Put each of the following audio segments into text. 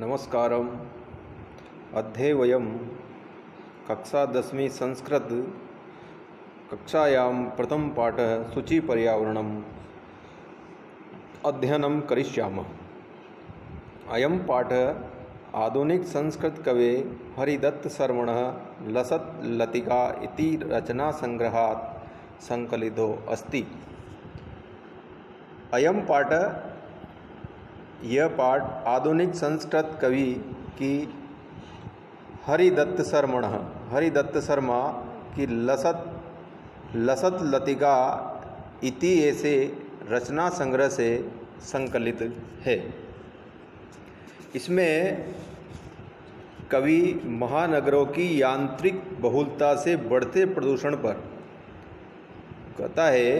नमस्कारम। अद्य वयं कक्षा 10वीं संस्कृत कक्षायां प्रथम पाठ शुचि पर्यावरणम् अध्ययनं करिष्यामः। अयं पाठ आधुनिक संस्कृत कवे हरिदत्त शर्मणः लसत् लतिका इति रचना संग्रहात् संकलितो अस्ति। अयं पाठ यह पाठ आधुनिक संस्कृत कवि की हरिदत्त शर्मा की लसत लतिका इति ऐसे रचना संग्रह से संकलित है। इसमें कवि महानगरों की यांत्रिक बहुलता से बढ़ते प्रदूषण पर कहता है,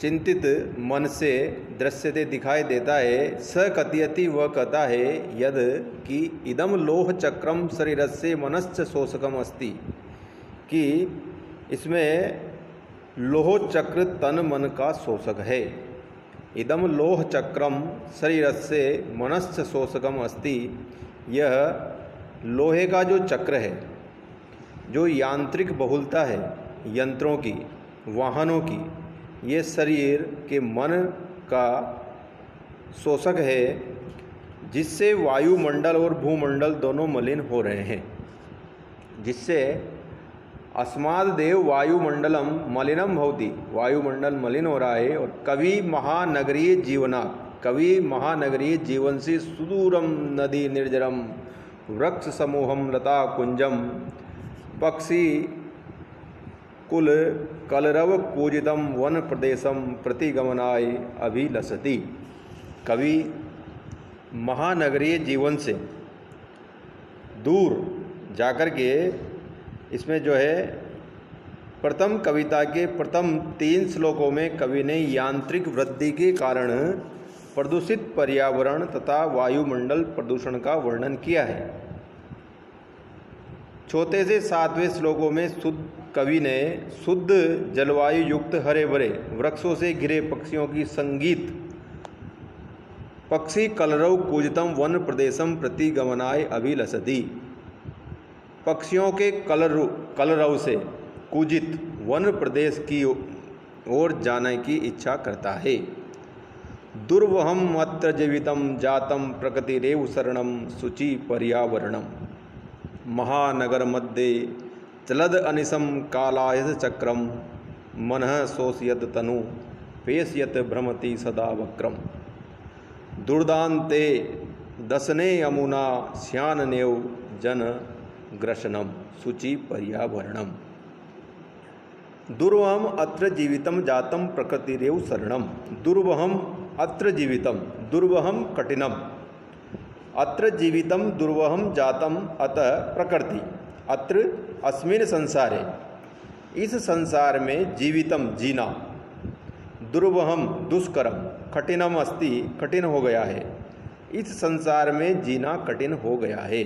चिंतित मन से दृश्यते दिखाई देता है। स कथयति वह कहता है यद कि इदम लोह चक्रम शरीरस्य मनश्च शोषकम अस्ति, कि इसमें लोह चक्र तन मन का शोषक है। इदम लोह चक्रम शरीरस्य मनश्च शोषकम अस्ति, यह लोहे का जो चक्र है, जो यांत्रिक बहुलता है यंत्रों की, वाहनों की, ये शरीर के मन का शोषक है, जिससे वायुमंडल और भूमंडल दोनों मलिन हो रहे हैं। जिससे अस्मादेव वायुमंडलम मलिनम भवति, वायुमंडल मलिन हो रहा है। और कवि महानगरीय जीवन से सुदूरम नदी निर्जरम वृक्ष समूहम लता कुंजम पक्षी कुल कलरव पूजितम वन प्रदेशम प्रतिगमनाय अभिलषति। कवि महानगरीय जीवन से दूर जाकर के इसमें जो है प्रथम कविता के प्रथम 3 श्लोकों में कवि ने यांत्रिक वृद्धि के कारण प्रदूषित पर्यावरण तथा वायुमंडल प्रदूषण का वर्णन किया है। चौथे से 7वें श्लोकों में कवि ने शुद्ध जलवायु युक्त हरे भरे वृक्षों से घिरे पक्षियों की संगीत, पक्षी कलरव कूजतम वन प्रदेशम प्रति गमनाय अभिलषति, पक्षियों के कलरव से कूजित वन प्रदेश की ओर जाने की इच्छा करता है। दुर्वहम अत्र जीवितम जातम प्रकृतिरेव शरणम शुचि पर्यावरणम, महानगर मध्ये चलद अनिशम कालायस चक्रम मनः शोषयत तनु पेशयत भ्रमति सदा वक्रम, दुर्दान्ते दशने यमुना श्याननेव जन ग्रसनम शुचि पर्यावरणम। दुर्वहम अत्र जीवितम जातम प्रकृतिरेव शरणम, दुर्वहम अत्र जीवितम, दुर्वहम कठिनम, अत्र जीवितम दुर्वहम जातम अतः प्रकृति, अत्र अस्मिन् संसारे, इस संसार में जीवितम जीना, दुर्वहम दुष्करम, कठिनम अस्ति कठिन हो गया है, इस संसार में जीना कठिन हो गया है।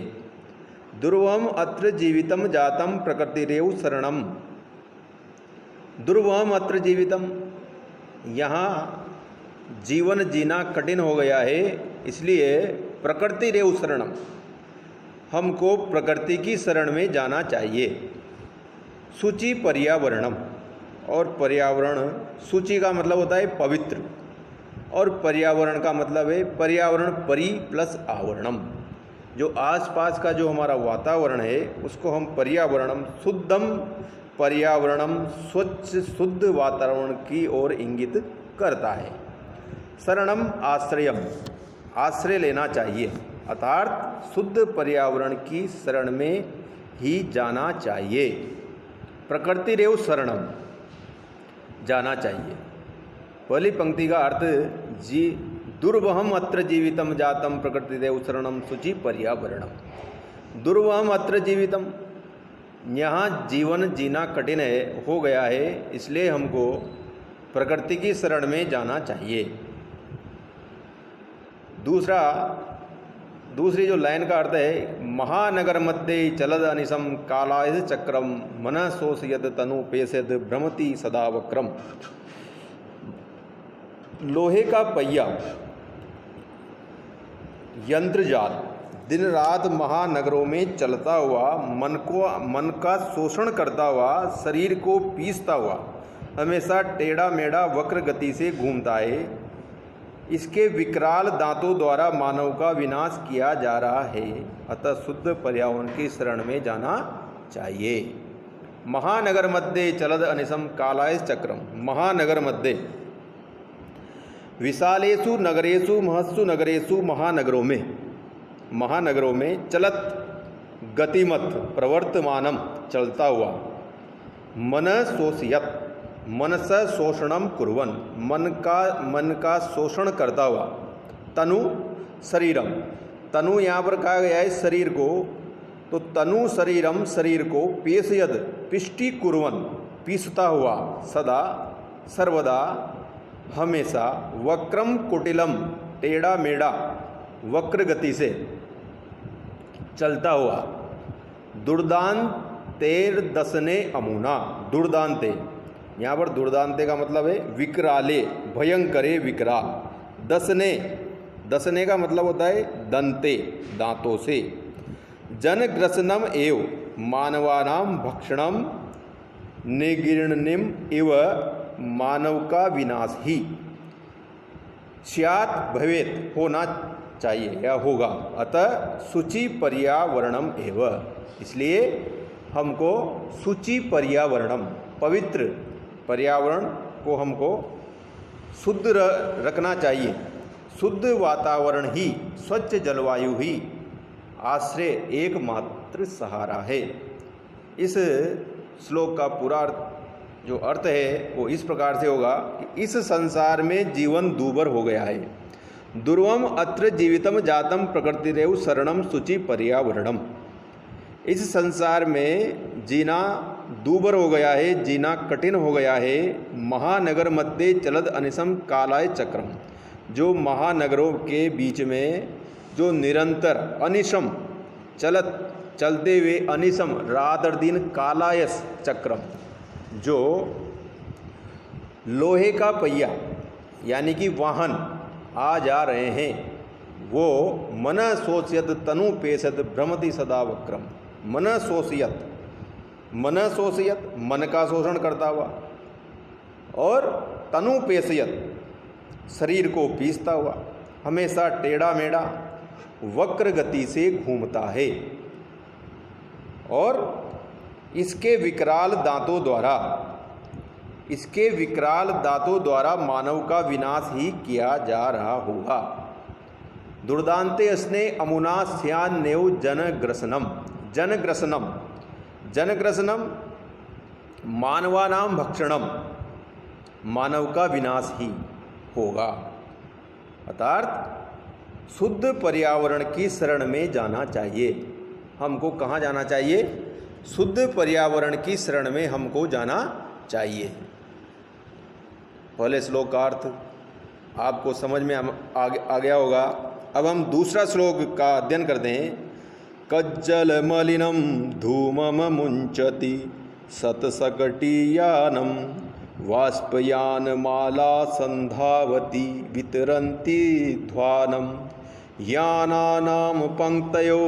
दुर्वहम अत्र जीवितम जातम प्रकृतिरेव शरणम, दुर्वहम अत्र जीवितम, यहाँ जीवन जीना कठिन हो गया है, इसलिए प्रकृतिरेव शरणम, हमको प्रकृति की शरण में जाना चाहिए। शुचि पर्यावरणम, और पर्यावरण, शुचि का मतलब होता है पवित्र, और पर्यावरण का मतलब है पर्यावरण परि प्लस आवरणम, जो आसपास का जो हमारा वातावरण है उसको हम पर्यावरणम, शुद्धम पर्यावरणम, स्वच्छ शुद्ध वातावरण की ओर इंगित करता है। शरणम आश्रयम, आश्रय लेना चाहिए, अर्थात शुद्ध पर्यावरण की शरण में ही जाना चाहिए। प्रकृतिरेव शरणम, जाना चाहिए। पहली पंक्ति का अर्थ दुर्वहम अत्र जीवितम जातम प्रकृतिरेव शरणम शुचि पर्यावरणम। दुर्वहम अत्र जीवितम, यहाँ जीवन जीना कठिन हो गया है, इसलिए हमको प्रकृति की शरण में जाना चाहिए। दूसरी जो लाइन का अर्थ है, महानगर मध्ये चलद अनिशम कालायस चक्रम मनः शोषयत तनु पेशयत भ्रमति सदा वक्रम। लोहे का पहिया यंत्रजाल दिन रात महानगरों में चलता हुआ मन का शोषण करता हुआ, शरीर को पीसता हुआ, हमेशा टेढ़ा मेढ़ा वक्र गति से घूमता है। इसके विकराल दांतों द्वारा मानव का विनाश किया जा रहा है। अतः शुद्ध पर्यावरण की शरण में जाना चाहिए। महानगर मध्ये चलद अनिशम कालाय चक्रम। महानगर मध्ये विशालेषु नगरेषु महत्सु नगरेषु महानगरों में चलत गतिमत प्रवर्तमानम चलता हुआ, मन शोषयत मनस शोषणम कुर्वन मन का शोषण करता हुआ, तनु शरीरम, तनु यहाँ पर कहा गया है शरीर को, तो तनु शरीरम शरीर को, पेशयद पिष्टि कुर्वन पीसता हुआ, सदा सर्वदा हमेशा, वक्रम कुटिलम टेढ़ा मेढ़ा वक्र गति से चलता हुआ, दुर्दांतेर दसने अमुना। दुर्दांते यहाँ पर दुर्दांते का मतलब है विकराले, भयंकरे विकराल। दसने का मतलब होता है दंते, दांतों से। जनग्रसनम एव मानवानाम भक्षणम निगीर्णनिम इव मानव का विनाश ही स्यात् भवेत होना चाहिए या होगा। अतः शुचि पर्यावरणम एव, इसलिए हमको शुचि पर्यावरणम पवित्र पर्यावरण को हमको शुद्ध रखना चाहिए। शुद्ध वातावरण ही, स्वच्छ जलवायु ही आश्रय एकमात्र सहारा है। इस श्लोक का पूरा जो अर्थ है वो इस प्रकार से होगा कि इस संसार में जीवन दूभर हो गया है। दुर्वम अत्र जीवितम जातम प्रकृतिरेव शरणम शुचि पर्यावरणम। इस संसार में जीना दूभर हो गया है, जीना कठिन हो गया है। महानगर मध्ये चलद अनिशम कालाय चक्रम, जो महानगरों के बीच में जो निरंतर अनिशम चलते हुए अनिशम रात और दिन कालायस चक्रम, जो लोहे का पहिया यानी कि वाहन आ जा रहे हैं, वो मन शोषयत तनु पेशत भ्रमति सदा वक्रम। मन शोषयत मन का शोषण करता हुआ, और तनु पेशयत शरीर को पीसता हुआ, हमेशा टेढ़ा मेढ़ा वक्र गति से घूमता है, और इसके विकराल दांतों द्वारा मानव का विनाश ही किया जा रहा होगा। दुर्दांते अस्ने अमुना स्यान्नेव जनग्रसनम मानवानाम भक्षणम, मानव का विनाश ही होगा। अर्थात शुद्ध पर्यावरण की शरण में जाना चाहिए। हमको कहाँ जाना चाहिए? शुद्ध पर्यावरण की शरण में हमको जाना चाहिए। पहले श्लोक का अर्थ आपको समझ में आ गया होगा। अब हम दूसरा श्लोक का अध्ययन करते हैं। कज्जल मलिनम धूमम मुंचति सतसकटीयानम वाष्पयान माला संधावती वितरन्ति ध्वानम यानानाम पंक्तयो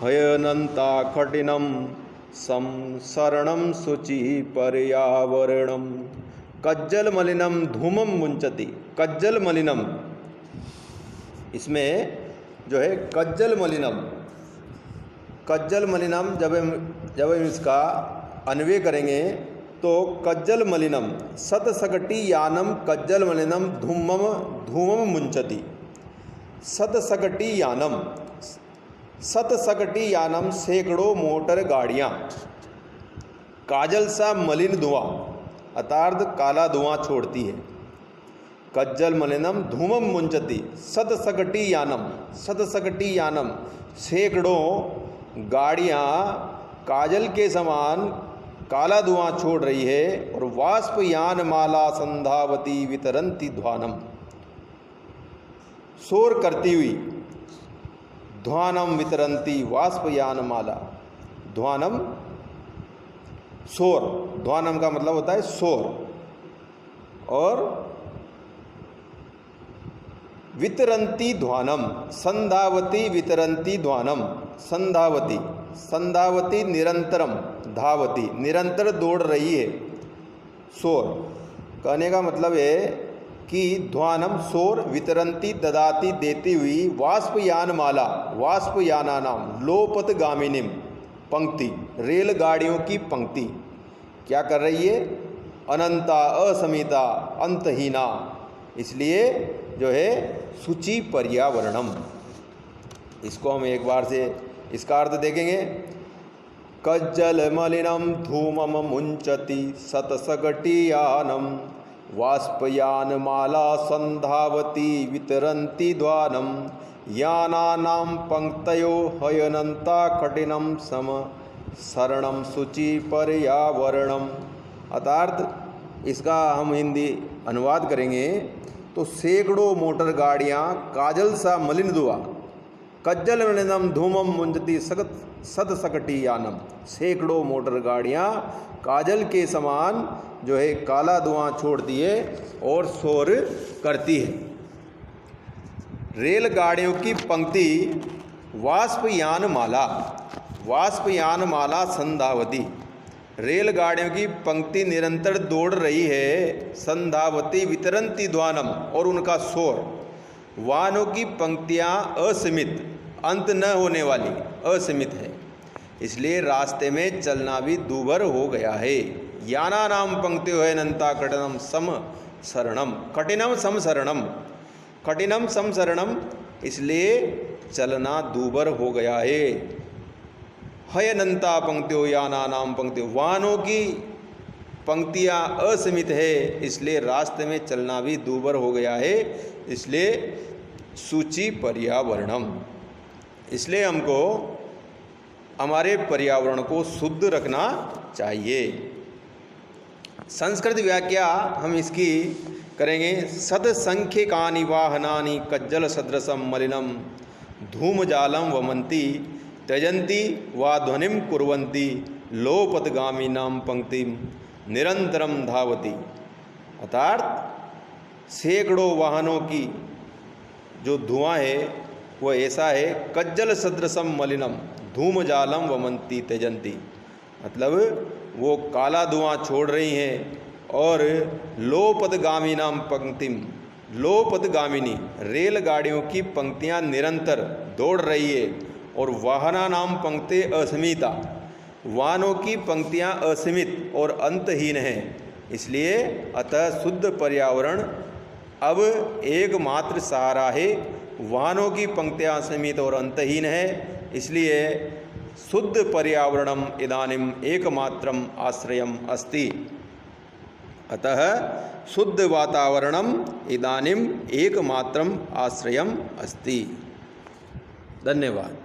हयनन्ता कठिनम संसरणम शुचि पर्यावरणम। कज्जल मलिनम धूमम मुंचति। कज्जल मलिनम, इसमें जो है कज्जल मलिनम जब हम इसका अन्वय करेंगे तो कज्जल मलिनम सतसकटी यानम कज्जल मलिनम धूमम मुंचति। सतसकटी यानम सैकड़ों मोटर गाड़ियाँ, काजल सा मलिन धुआं अर्थात काला धुआं छोड़ती है। कज्जल मलिनम धूमम मुंचति सतसकटी यानम सैकड़ों गाड़ियाँ काजल के समान काला धुआं छोड़ रही है। और वाष्पयान माला संधावती वितरन्ति ध्वानम, शोर करती हुई ध्वानम वितरन्ति वाष्पयान माला। ध्वानम शोर, ध्वानम का मतलब होता है शोर, और वितरन्ति ध्वानम, संधावती वितरन्ति ध्वानम। संधावती, संधावती निरंतरम, धावती निरंतर दौड़ रही है। शोर, कहने का मतलब है कि ध्वानम शोर, वितरन्ति ददाती देती हुई, वाष्पयान माला, वाष्पयाना नाम, लोपत गामिनीम पंक्ति, रेलगाड़ियों की पंक्ति क्या कर रही है? अनंता, असमिता, अंतहीना, इसलिए जो है शुचि पर्यावरणम। इसको हम एक बार से इसका अर्थ देखेंगे। कज्जल मलिनम धूमम मुंचति सतसगटीयानम, वाष्पयान माला संधावती वितरन्ति ध्वानम, यानानां पंक्तयो हयनन्ता कठिनम सम शरणम शुचि पर्यावरणम। अर्थात इसका हम हिंदी अनुवाद करेंगे तो सैकड़ों मोटर गाड़ियाँ काजल सा मलिन धुआं, कज्जल मलिनम धूमम मुंजती सत यानम, सैकड़ों मोटर गाड़ियाँ काजल के समान जो है काला धुआं छोड़ती है और शोर करती है। रेलगाड़ियों की पंक्ति, वाष्पयान माला, वाष्पयान माला संधावती, रेलगाड़ियों की पंक्ति निरंतर दौड़ रही है। संधावती वितरन्ति ध्वानम, और उनका शोर। वाहनों की पंक्तियाँ असीमित, अंत न होने वाली, असीमित है, इसलिए रास्ते में चलना भी दूभर हो गया है। याना नाम पंक्तियों है अनंता कठिनम सम शरणम, कठिनम सम शरणम, कठिनम सम शरणम, इसलिए चलना दूभर हो गया है। हयनंता पंक्तियों, याना नाम पंक्तियों, वाहनों की पंक्तियाँ असीमित है, इसलिए रास्ते में चलना भी दूभर हो गया है, इसलिए शुचि पर्यावरणम, इसलिए हमको हमारे पर्यावरण को शुद्ध रखना चाहिए। संस्कृत व्याख्या हम इसकी करेंगे। सदसंख्यकानि वाहनानि कज्जल सदृशम मलिनम धूमजालम वमंती त्यजंती वा ध्वनिम कुर्वन्ति लोपतगामिनां पंक्तिम निरंतरम धावती। अर्थात सैकड़ों वाहनों की जो धुआं है वो ऐसा है, कज्जल सदृशम मलिनम धूमजालम वमंती त्यजंती, मतलब वो काला धुआं छोड़ रही हैं। और लोपतगामिनां पंक्तिम, लोपतगामिनी रेलगाड़ियों की पंक्तियां निरंतर दौड़ रही है। और वाहना नाम पंक्ति असीमिता, वाहनों की पंक्तियां असीमित और अंतहीन हैं, इसलिए अतः शुद्ध पर्यावरण अब एकमात्र सहारा है। वाहनों की पंक्तियां असीमित और अंतहीन है, इसलिए शुद्ध पर्यावरणम इदानीम एकमात्रम आश्रयम अस्ति। अतः शुद्ध वातावरणम इदानीम एकमात्रम आश्रयम अस्ति। धन्यवाद।